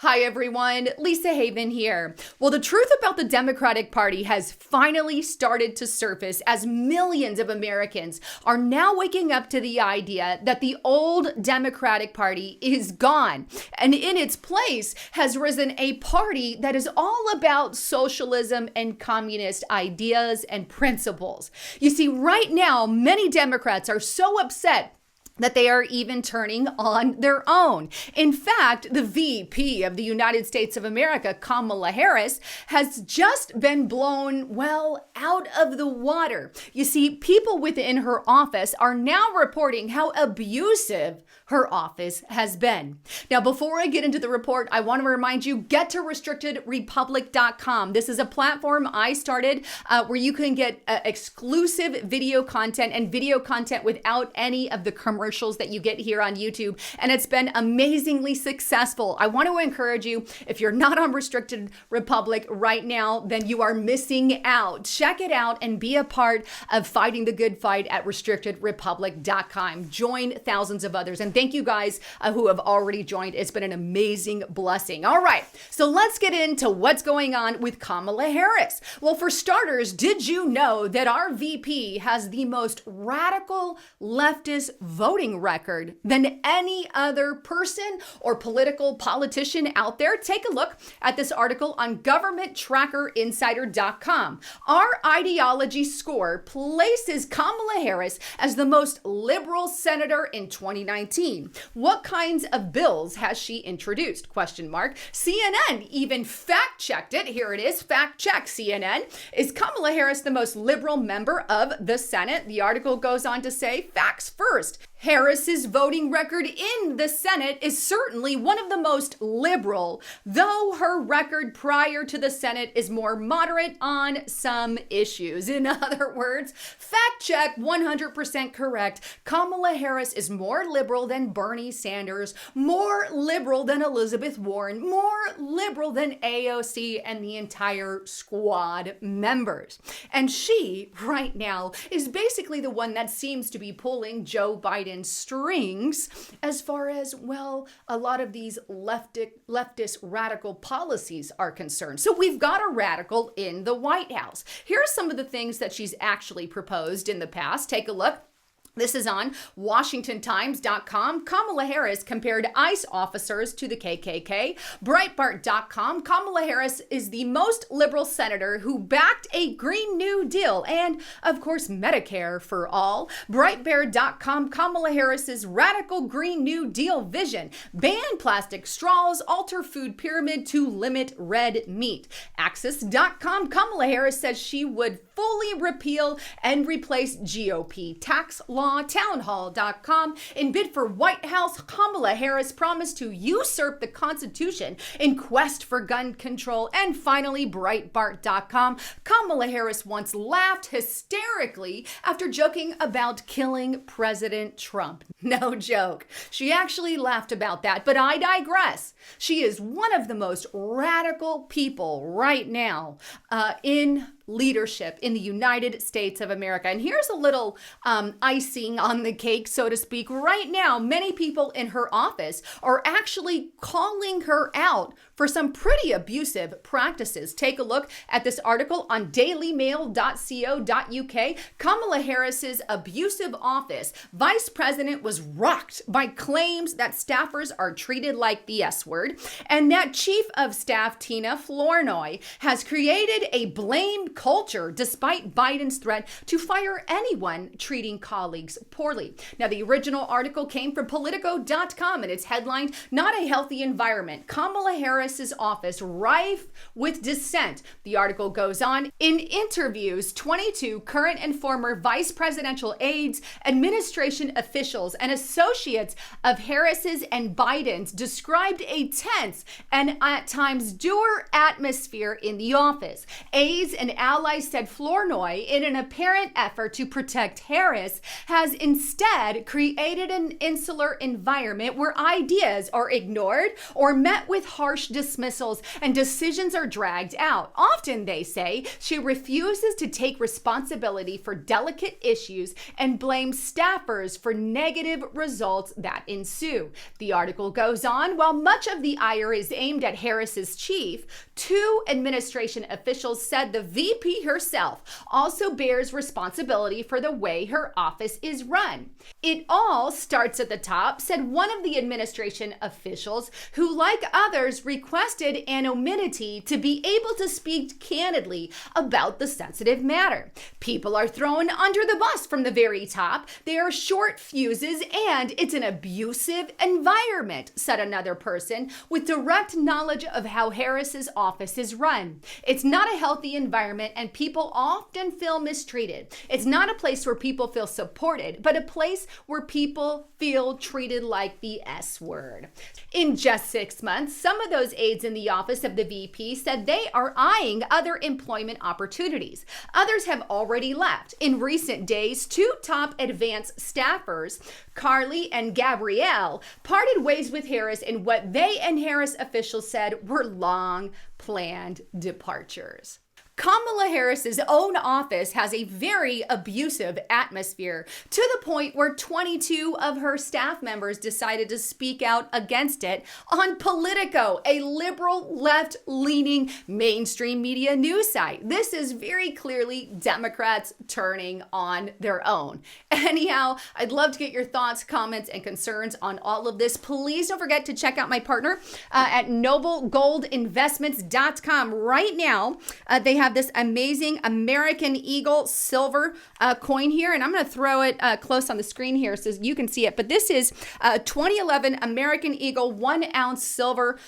Hi everyone, Lisa Haven here. Well, the truth about the Democratic Party has finally started to surface as millions of Americans are now waking up to the idea that the old Democratic Party is gone, and in its place has risen a party that is all about socialism and communist ideas and principles. You see, right now, many Democrats are so upset that they are even turning on their own. In fact, the VP of the United States of America, Kamala Harris, has just been blown, well, out of the water. You see, people within her office are now reporting how abusive her office has been. Now, before I get into the report, I want to remind you, get to restrictedrepublic.com. This is a platform I started where you can get exclusive video content and video content without any of the commercials that you get here on YouTube, and it's been amazingly successful. I want to encourage you, if you're not on Restricted Republic right now, then you are missing out. Check it out and be a part of fighting the good fight at restrictedrepublic.com. Join thousands of others, and thank you guys who have already joined. It's been an amazing blessing. All right, so let's get into what's going on with Kamala Harris. Well, for starters, did you know that our VP has the most radical leftist voting record than any other person or politician out there? Take a look at this article on governmenttrackerinsider.com. Our ideology score places Kamala Harris as the most liberal senator in 2019. What kinds of bills has she introduced? CNN even fact-checked it. Here it is, fact check CNN. Is Kamala Harris the most liberal member of the Senate? The article goes on to say, facts first. Harris's voting record in the Senate is certainly one of the most liberal, though her record prior to the Senate is more moderate on some issues. In other words, fact check, 100% correct. Kamala Harris is more liberal than Bernie Sanders, more liberal than Elizabeth Warren, more liberal than AOC and the entire squad members. And she, right now, is basically the one that seems to be pulling Joe Biden strings as far as, well, a lot of these leftist radical policies are concerned. So we've got a radical in the White House. Here are some of the things that she's actually proposed in the past. Take a look. This is on WashingtonTimes.com. Kamala Harris compared ICE officers to the KKK. Breitbart.com. Kamala Harris is the most liberal senator who backed a Green New Deal and, of course, Medicare for all. Breitbart.com. Kamala Harris's radical Green New Deal vision. Ban plastic straws, alter food pyramid to limit red meat. Access.com. Kamala Harris says she would fully repeal and replace GOP tax law. Townhall.com. In bid for White House, Kamala Harris promised to usurp the Constitution in quest for gun control. And finally, Breitbart.com. Kamala Harris once laughed hysterically after joking about killing President Trump. No joke. She actually laughed about that, but I digress. She is one of the most radical people right now in leadership in the United States of America. And here's a little icing on the cake, so to speak. Right now, many people in her office are actually calling her out for some pretty abusive practices. Take a look at this article on dailymail.co.uk. Kamala Harris's abusive office. Vice President was rocked by claims that staffers are treated like the S word, and that Chief of Staff Tina Flournoy has created a blame culture despite Biden's threat to fire anyone treating colleagues poorly. Now, the original article came from Politico.com and it's headlined, "Not a Healthy Environment. Kamala Harris's Office Rife with Dissent." The article goes on, in interviews, 22 current and former vice presidential aides, administration officials, and associates of Harris's and Biden's described a tense and at times dour atmosphere in the office. Aides and allies said Flournoy, in an apparent effort to protect Harris, has instead created an insular environment where ideas are ignored or met with harsh dismissals and decisions are dragged out. Often, they say, she refuses to take responsibility for delicate issues and blames staffers for negative results that ensue. The article goes on, while much of the ire is aimed at Harris's chief, two administration officials said the VP herself also bears responsibility for the way her office is run. It all starts at the top, said one of the administration officials, who, like others, requested anonymity to be able to speak candidly about the sensitive matter. People are thrown under the bus from the very top. They are short fuses, and it's an abusive environment, said another person with direct knowledge of how Harris's office is run. It's not a healthy environment, and people often feel mistreated. It's not a place where people feel supported, but a place where people feel treated like the S word. In just 6 months, some of those aides in the office of the VP said they are eyeing other employment opportunities. Others have already left. In recent days, two top advanced staffers, Carly and Gabrielle, parted ways with Harris in what they and Harris officials said were long planned departures. Kamala Harris's own office has a very abusive atmosphere, to the point where 22 of her staff members decided to speak out against it on Politico, a liberal, left-leaning mainstream media news site. This is very clearly Democrats turning on their own. Anyhow, I'd love to get your thoughts, comments, and concerns on all of this. Please don't forget to check out my partner at noblegoldinvestments.com. Right now, they have this amazing American Eagle silver coin here, and I'm going to throw it close on the screen here so you can see it. But this is 2011 American Eagle 1 ounce silver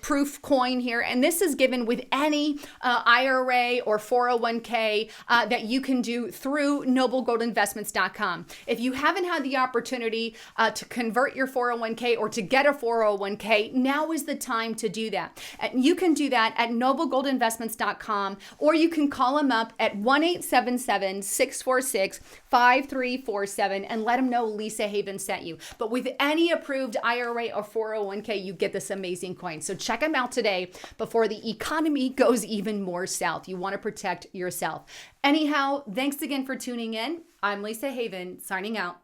proof coin here, and this is given with any IRA or 401k that you can do through noblegoldinvestments.com. If you haven't had the opportunity to convert your 401k or to get a 401k, now is the time to do that. And you can do that at noblegoldinvestments.com, or you can call them up at 1-877-646-5347 and let them know Lisa Haven sent you. But with any approved IRA or 401k, you get this amazing coin. So check them out today before the economy goes even more south. You want to protect yourself. Anyhow, thanks again for tuning in. I'm Lisa Haven, signing out.